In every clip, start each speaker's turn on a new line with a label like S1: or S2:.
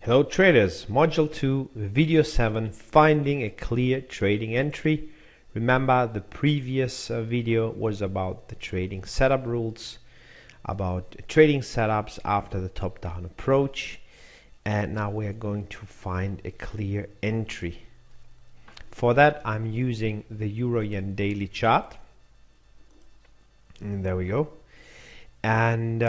S1: Hello traders, Module 2, Video 7, Finding a Clear Trading Entry. Remember the previous video was about the trading setup rules, about trading setups after the top-down approach, and now we are going to find a clear entry. For that I'm using the Euro-Yen daily chart, and there we go, and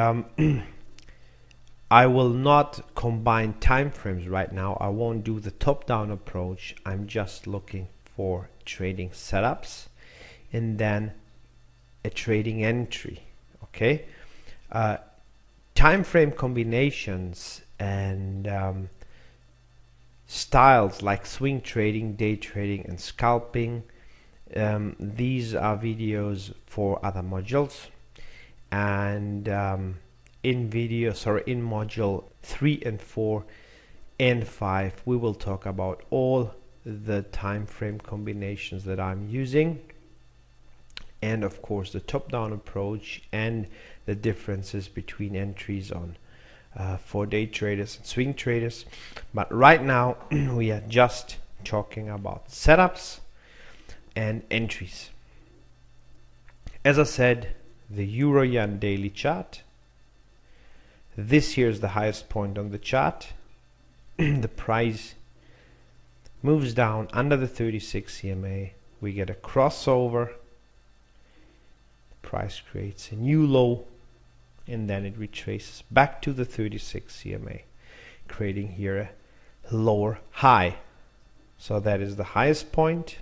S1: I will not combine time frames right now. I won't do the top-down approach. I'm just looking for trading setups and then a trading entry. Okay, time frame combinations and styles like swing trading, day trading, and scalping. These are videos for other modules, and in module 3 and 4 and 5 we will talk about all the time frame combinations that I'm using, and of course the top-down approach and the differences between entries on for day traders and swing traders. But right now we are just talking about setups and entries. As I said, the Euro-Yen daily chart. This here is the highest point on the chart. The price moves down under the 36 EMA. We get a crossover. The price creates a new low, and then it retraces back to the 36 EMA, creating here a lower high. So that is the highest point.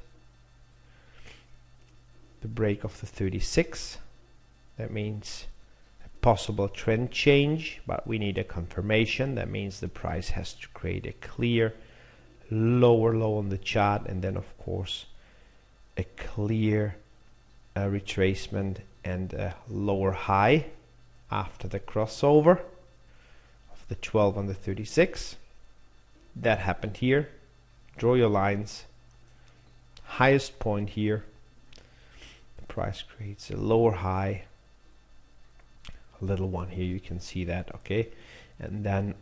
S1: The break of the 36. That means possible trend change, but we need a confirmation. That means the price has to create a clear lower low on the chart, and then of course a clear retracement and a lower high after the crossover of the 12 on the 36. That happened here. Draw your lines. Highest point here. The price creates a lower high, a little one here, you can see that. Okay, and then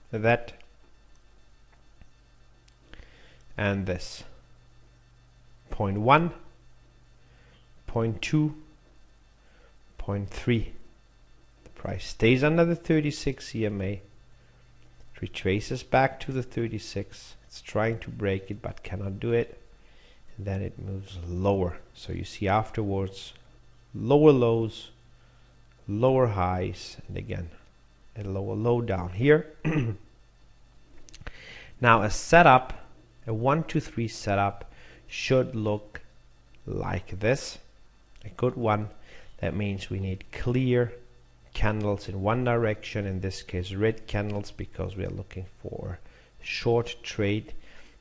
S1: that and this 0.1, 0.2, 0.3. The price stays under the 36 EMA, retraces back to the 36. It's trying to break it but cannot do it, and then it moves lower. So you see afterwards lower lows, lower highs, and again a lower low down here. Now a setup, a 1, 2, 3 setup should look like this, a good one. That means we need clear candles in one direction, in this case red candles, because we are looking for short trade.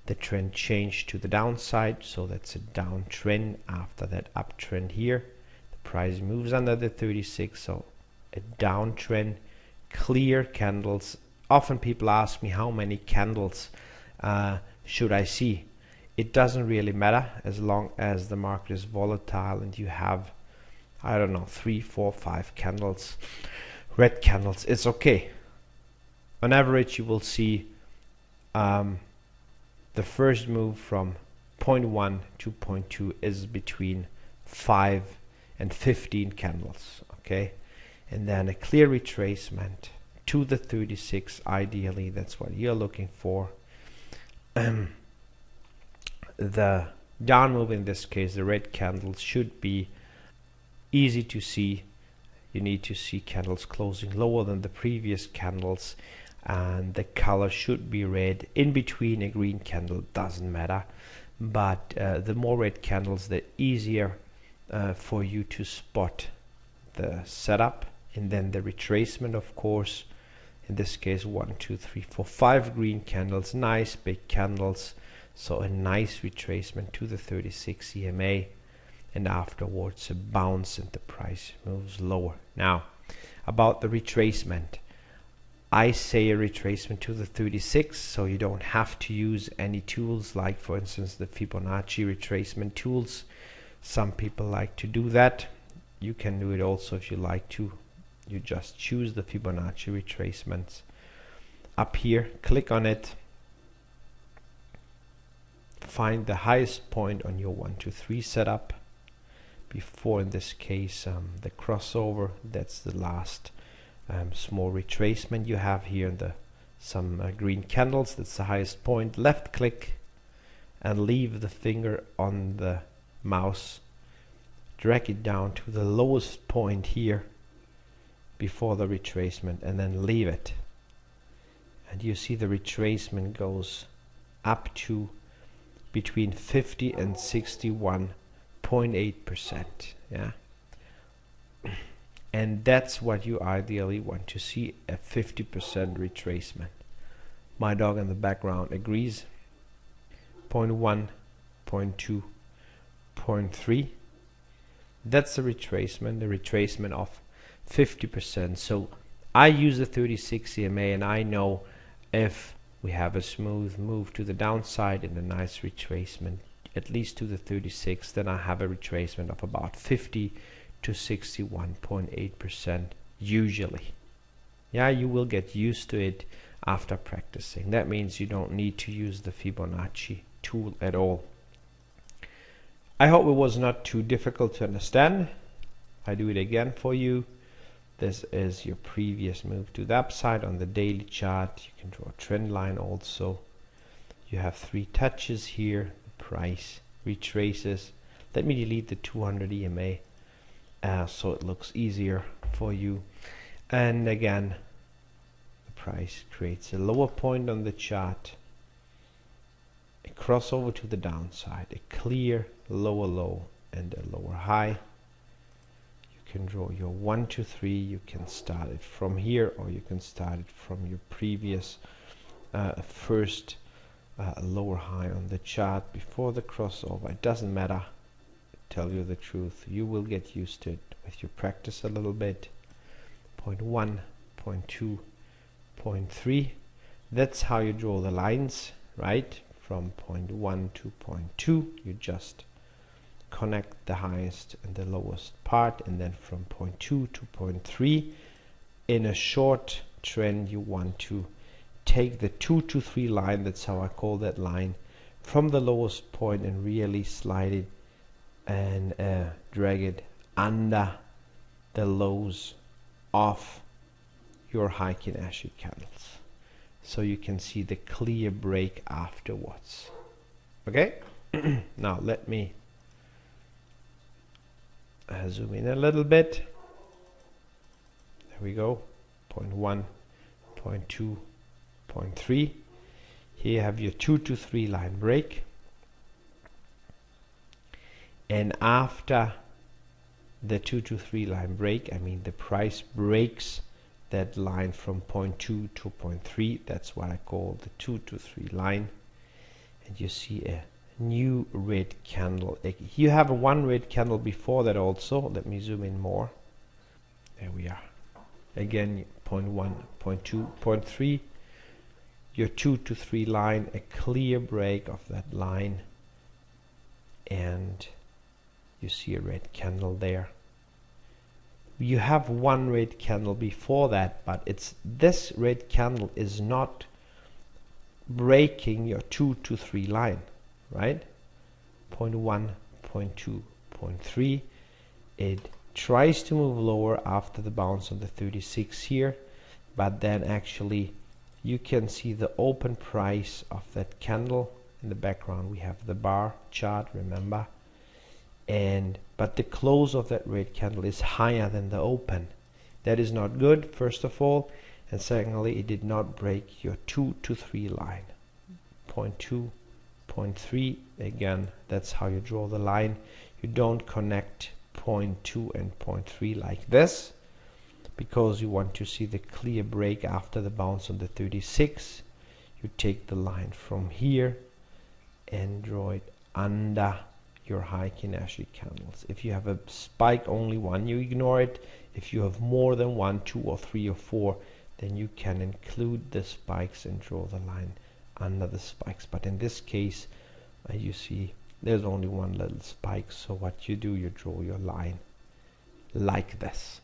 S1: The trend changed to the downside, so that's a downtrend after that uptrend here. Price moves under the 36, so a downtrend, clear candles. Often people ask me how many candles should I see. It doesn't really matter as long as the market is volatile and you have, I don't know, 3, 4, 5 candles, red candles. It's okay. On average you will see the first move from 0.1 to 0.2 is between 5 and 15 candles. Okay, and then a clear retracement to the 36. Ideally that's what you're looking for. The down move, in this case the red candles, should be easy to see. You need to see candles closing lower than the previous candles, and the color should be red. In between a green candle doesn't matter, but the more red candles the easier for you to spot the setup. And then the retracement, of course, in this case 1, 2, 3, 4, 5 green candles, nice big candles, so a nice retracement to the 36 EMA, and afterwards a bounce and the price moves lower. Now about the retracement, I say a retracement to the 36, so you don't have to use any tools like for instance the Fibonacci retracement tools. Some people like to do that. You can do it also if you like to you just choose the Fibonacci retracements up here, click on it, find the highest point on your 1, 2, 3 setup before, in this case, the crossover. That's the last small retracement you have here in the some green candles. That's the highest point. Left click and leave the finger on the mouse, drag it down to the lowest point here before the retracement, and then leave it, and you see the retracement goes up to between 50 and 61.8%. yeah, and that's what you ideally want to see, a 50% retracement. My dog in the background agrees. 0.1, 0.2, 0.3, that's the retracement of 50%. So I use the 36 EMA, and I know if we have a smooth move to the downside and a nice retracement at least to the 36, then I have a retracement of about 50 to 61.8% usually. Yeah, you will get used to it after practicing. That means you don't need to use the Fibonacci tool at all. I hope it was not too difficult to understand. I do it again for you. This is your previous move to the upside on the daily chart. You can draw a trend line also. You have 3 touches here. The price retraces. Let me delete the 200 EMA so it looks easier for you. And again, the price creates a lower point on the chart, a crossover to the downside, a clear lower low and a lower high. You can draw your 1, 2, 3. You can start it from here, or you can start it from your previous first lower high on the chart before the crossover. It doesn't matter. Tell you the truth, you will get used to it with your practice a little bit. 0.1, 0.2, 0.3. That's how you draw the lines, right? From 0.1 to 0.2, you just connect the highest and the lowest part, and then from 0.2 to 0.3. In a short trend, you want to take the 2 to 3 line, that's how I call that line, from the lowest point and really slide it and drag it under the lows of your Heikin Ashi candles, so you can see the clear break afterwards. Okay. Now let me zoom in a little bit. There we go. 0.1, 0.2, 0.3. Here you have your 2 to 3 line break, and after the 2 to 3 line break, I mean the price breaks that line from 0.2 to 0.3. That's what I call the 2 to 3 line, and you see a new red candle. You have one red candle before that also. Let me zoom in more. There we are. Again, 0.1, 0.2, 0.3. Your 2 to 3 line, a clear break of that line, and you see a red candle there. You have one red candle before that, but it's this red candle is not breaking your 2 to 3 line, right? 0.1, 0.2, 0.3. It tries to move lower after the bounce on the 36 here, but then actually you can see the open price of that candle. In the background we have the bar chart, remember, and but the close of that red candle is higher than the open. That is not good, first of all, and secondly, it did not break your 2 to 3 line. 0.2, 0.3. Again, that's how you draw the line. You don't connect 0.2 and 0.3 like this, because you want to see the clear break after the bounce on the 36. You take the line from here and draw it under your Heikin Ashi candles. If you have a spike only one, you ignore it. If you have more than 1, 2, or 3, or 4, then you can include the spikes and draw the line under the spikes. But in this case, you see there's only one little spike, so what you do, you draw your line like this.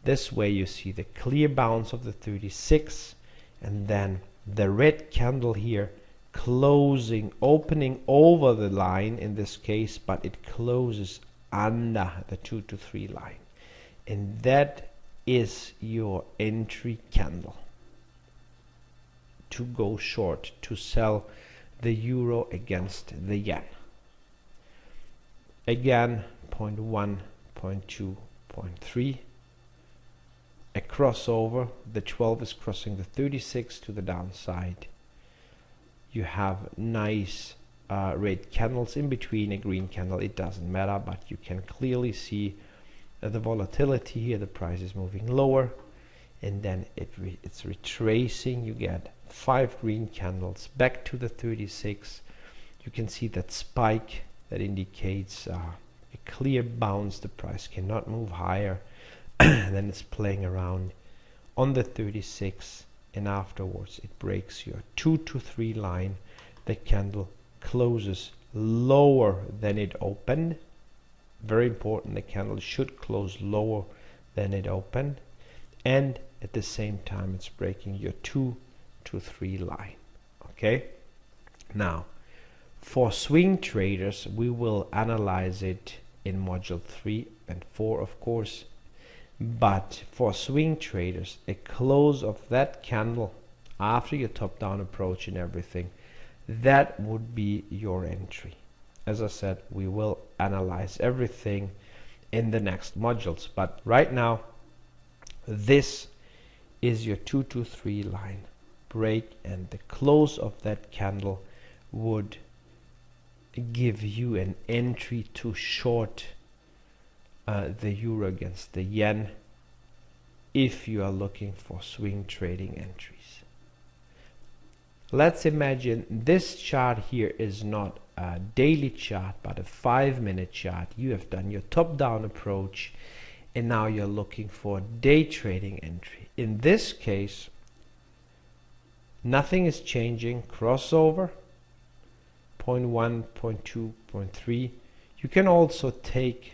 S1: This way you see the clear bounce of the 36, and then the red candle here closing, opening over the line in this case, but it closes under the 2 to 3 line, and that is your entry candle to go short, to sell the euro against the yen. Again, 0.1, 0.2, 0.3, a crossover. The 12 is crossing the 36 to the downside. You have nice red candles in between, a green candle, it doesn't matter, but you can clearly see the volatility here. The price is moving lower, and then it's retracing. You get 5 green candles back to the 36. You can see that spike that indicates a clear bounce. The price cannot move higher. And then it's playing around on the 36, and afterwards it breaks your 2 to 3 line. The candle closes lower than it opened. Very important, the candle should close lower than it opened, and at the same time it's breaking your 2 to 3 line. Okay, now for swing traders we will analyze it in module 3 and 4, of course. But for swing traders, a close of that candle after your top down approach and everything, that would be your entry. As I said, we will analyze everything in the next modules, but right now this is your 2 to 3 line break, and the close of that candle would give you an entry to short the euro against the yen if you are looking for swing trading entries. Let's imagine this chart here is not a daily chart but a 5-minute chart. You have done your top down approach and now you're looking for day trading entry. In this case, nothing is changing. Crossover 0.1, 0.2, 0.3. You can also take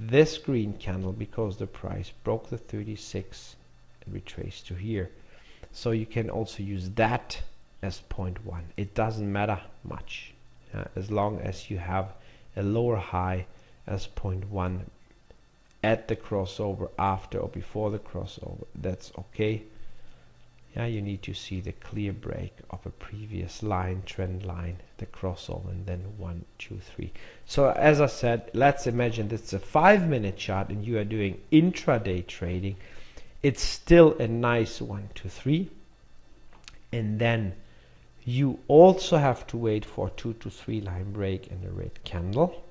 S1: this green candle because the price broke the 36 and retraced to here, so you can also use that as 0.1. It doesn't matter much as long as you have a lower high as 0.1 at the crossover, after or before the crossover, that's okay. You need to see the clear break of a previous line, trend line, the crossover, and then 1, 2, 3. So as I said, let's imagine this is a 5-minute chart and you are doing intraday trading. It's still a nice 1, 2, 3, and then you also have to wait for 2 to 3 line break and a red candle,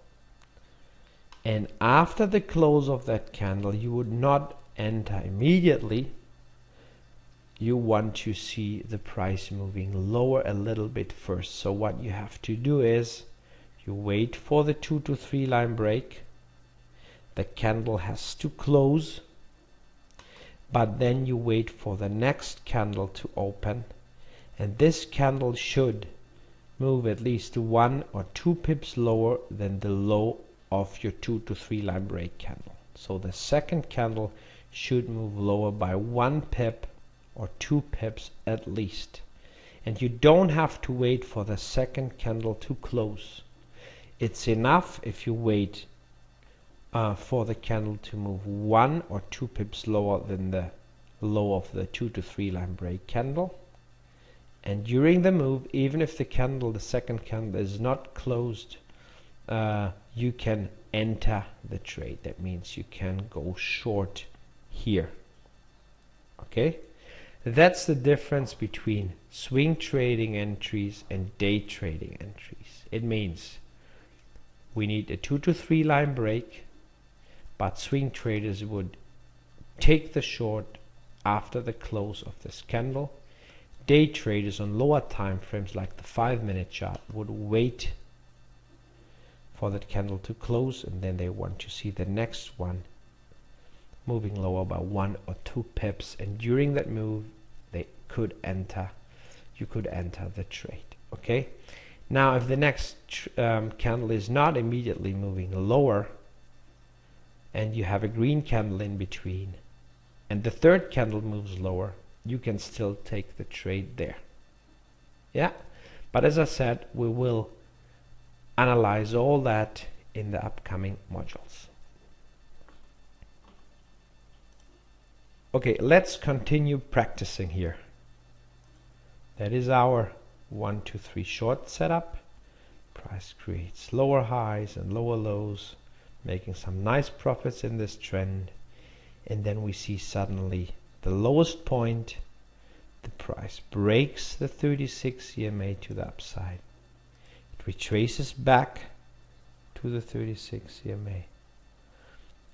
S1: and after the close of that candle you would not enter immediately. You want to see the price moving lower a little bit first. So what you have to do is you wait for the 2 to 3 line break. The candle has to close, but then you wait for the next candle to open, and this candle should move at least 1 or 2 pips lower than the low of your 2 to 3 line break candle. So the second candle should move lower by 1 pip or 2 pips at least, and you don't have to wait for the second candle to close. It's enough if you wait for the candle to move 1 or 2 pips lower than the low of the 2 to 3 line break candle, and during the move, even if the second candle is not closed, you can enter the trade. That means you can go short here. Okay, that's the difference between swing trading entries and day trading entries. It means we need a 2 to 3 line break, but swing traders would take the short after the close of this candle. Day traders on lower time frames like the 5-minute chart would wait for that candle to close, and then they want to see the next one moving lower by 1 or 2 pips, and during that move you could enter the trade. Okay, now if the next candle is not immediately moving lower, and you have a green candle in between, and the third candle moves lower, you can still take the trade there. Yeah, but as I said, we will analyze all that in the upcoming modules. Okay, let's continue practicing here. That is our 1, 2, 3 short setup. Price creates lower highs and lower lows, making some nice profits in this trend, and then we see suddenly the lowest point, the price breaks the 36 EMA to the upside. It retraces back to the 36 EMA,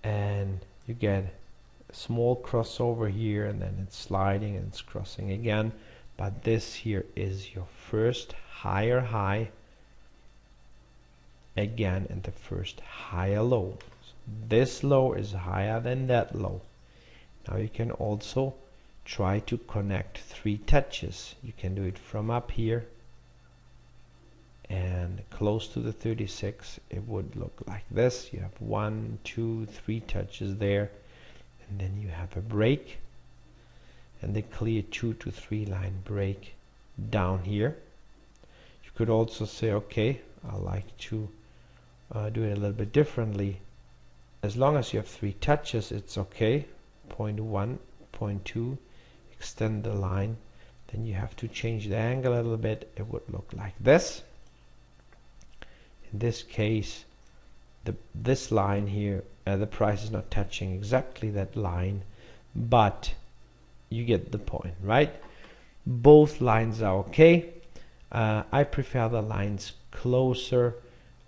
S1: and you get a small crossover here, and then it's sliding and it's crossing again. But this here is your first higher high again, and the first higher low. This low is higher than that low. Now you can also try to connect 3 touches. You can do it from up here and close to the 36. It would look like this. You have 1, 2, 3 touches there, and then you have a break and the clear 2 to 3 line break down here. You could also say, okay, I like to do it a little bit differently. As long as you have 3 touches, it's okay. 0.1, 0.2, extend the line. Then you have to change the angle a little bit. It would look like this. In this case, this line here, the price is not touching exactly that line, but you get the point, right? Both lines are okay. I prefer the lines closer,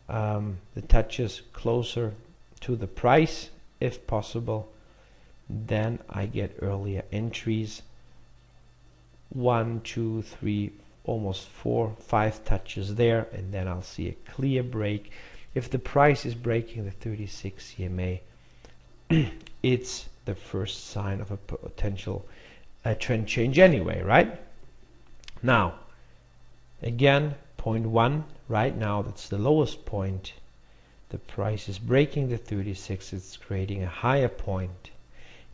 S1: the touches closer to the price if possible. Then I get earlier entries. 1, 2, 3, almost 4, 5 touches there, and then I'll see a clear break. If the price is breaking the 36 EMA, it's the first sign of a potential trend change anyway, right? Now, again, 0.1, right now that's the lowest point. The price is breaking the 36, it's creating a higher point.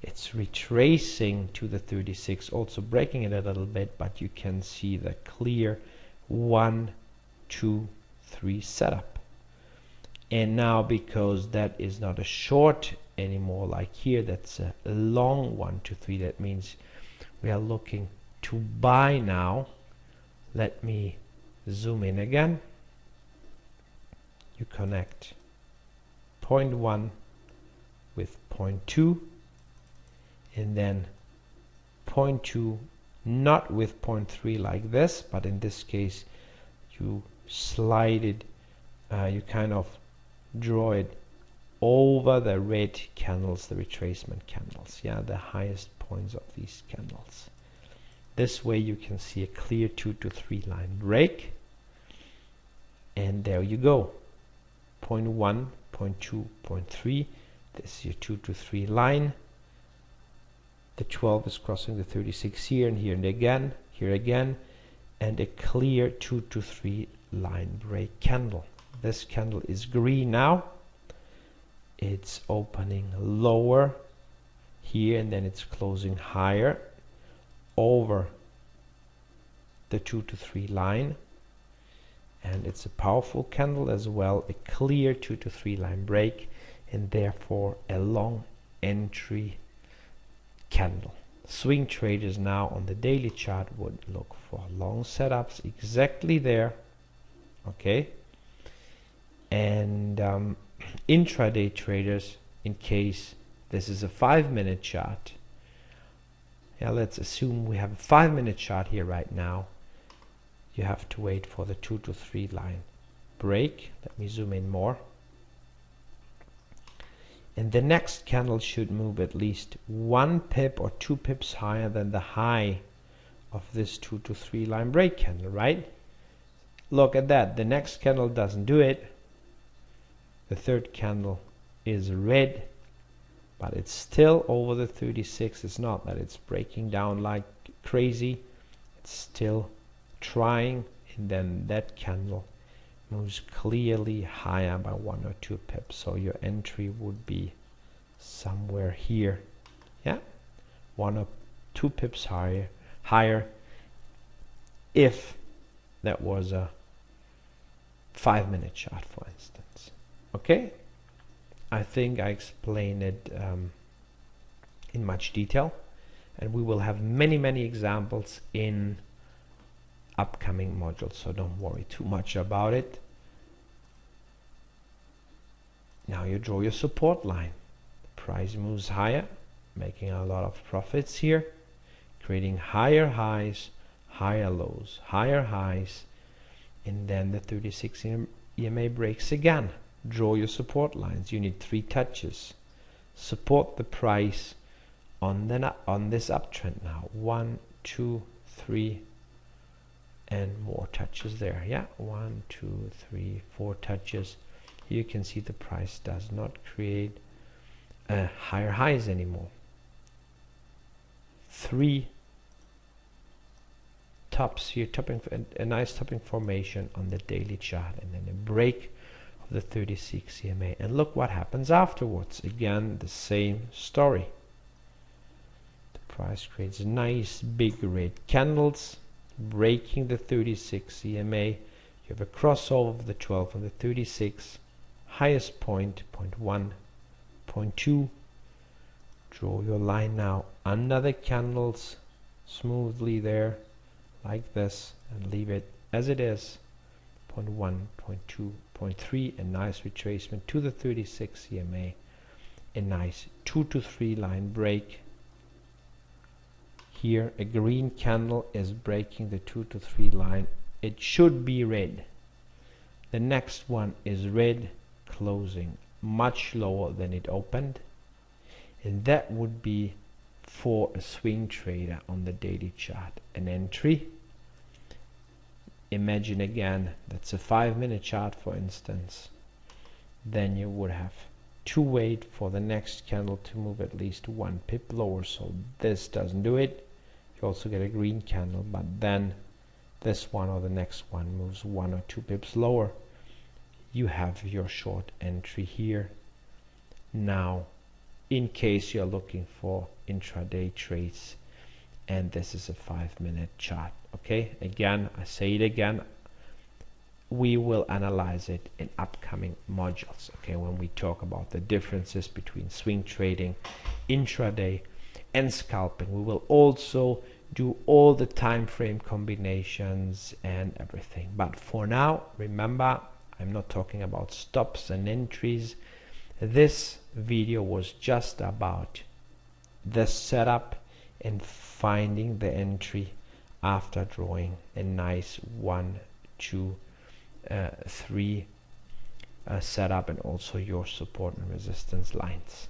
S1: It's retracing to the 36, also breaking it a little bit, but you can see the clear 1, 2, 3 setup. And now, because that is not a short anymore like here, that's a long 1, 2, 3, that means we are looking to buy now. Let me zoom in again. You connect 0.1 with 0.2, and then 0.2 not with 0.3 like this, but in this case you slide it, you kind of draw it over the red candles, the retracement candles, yeah, the highest points of these candles. This way you can see a clear 2 to 3 line break, and there you go. 0.1, 0.2, 0.3. This is your 2 to 3 line. The 12 is crossing the 36 here and here again, and a clear 2 to 3 line break candle. This candle is green now. It's opening lower here, and then it's closing higher over the 2 to 3 line, and it's a powerful candle as well, a clear 2 to 3 line break, and therefore a long entry candle. Swing traders now on the daily chart would look for long setups exactly there, okay, and intraday traders, in case this is a 5-minute chart, yeah, let's assume we have a 5-minute chart here right now, you have to wait for the 2 to 3 line break. Let me zoom in more, and the next candle should move at least 1 pip or 2 pips higher than the high of this 2 to 3 line break candle, right? Look at that, the next candle doesn't do it. The third candle is red, but it's still over the 36. It's not that it's breaking down like crazy, it's still trying, and then that candle moves clearly higher by 1 or 2 pips. So your entry would be somewhere here, yeah, 1 or 2 pips higher if that was a 5-minute chart, for instance. Okay, I think I explained it in much detail, and we will have many examples in upcoming modules, so don't worry too much about it. Now you draw your support line. The price moves higher, making a lot of profits here, creating higher highs, higher lows, higher highs, and then the 36 EMA breaks again. Draw your support lines. You need 3 touches. Support the price on this uptrend now. 1, 2, 3, and more touches there. Yeah, 1, 2, 3, 4 touches. Here you can see the price does not create higher highs anymore. 3 tops here, a nice topping formation on the daily chart, and then a break of the 36 EMA. And look what happens afterwards. Again, the same story. The price creates nice big red candles, breaking the 36 EMA. You have a crossover of the 12 and the 36, highest point, 0.1, 0.2. Draw your line now under the candles smoothly there, like this, and leave it as it is. 0.1, 0.2, 0.3, a nice retracement to the 36 EMA, a nice 2 to 3 line break. Here a green candle is breaking the 2 to 3 line. It should be red. The next one is red, closing much lower than it opened, and that would be, for a swing trader on the daily chart, an entry. Imagine again, that's a 5-minute chart, for instance. Then you would have to wait for the next candle to move at least 1 pip lower, so this doesn't do it. You also get a green candle, but then this one or the next one moves 1 or 2 pips lower. You have your short entry here. Now, in case you're looking for intraday trades, and this is a 5-minute chart. Okay, again, I say it again, we will analyze it in upcoming modules. Okay, when we talk about the differences between swing trading, intraday, and scalping, we will also do all the time frame combinations and everything. But for now, remember, I'm not talking about stops and entries. This video was just about the setup and finding the entry after drawing a nice 1, 2, 3 setup, and also your support and resistance lines.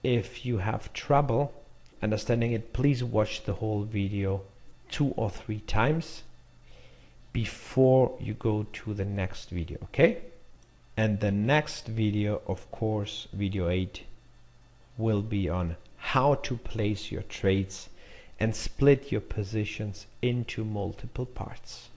S1: If you have trouble understanding it, please watch the whole video 2 or 3 times before you go to the next video, okay? And the next video, of course, video 8, will be on how to place your trades and split your positions into multiple parts.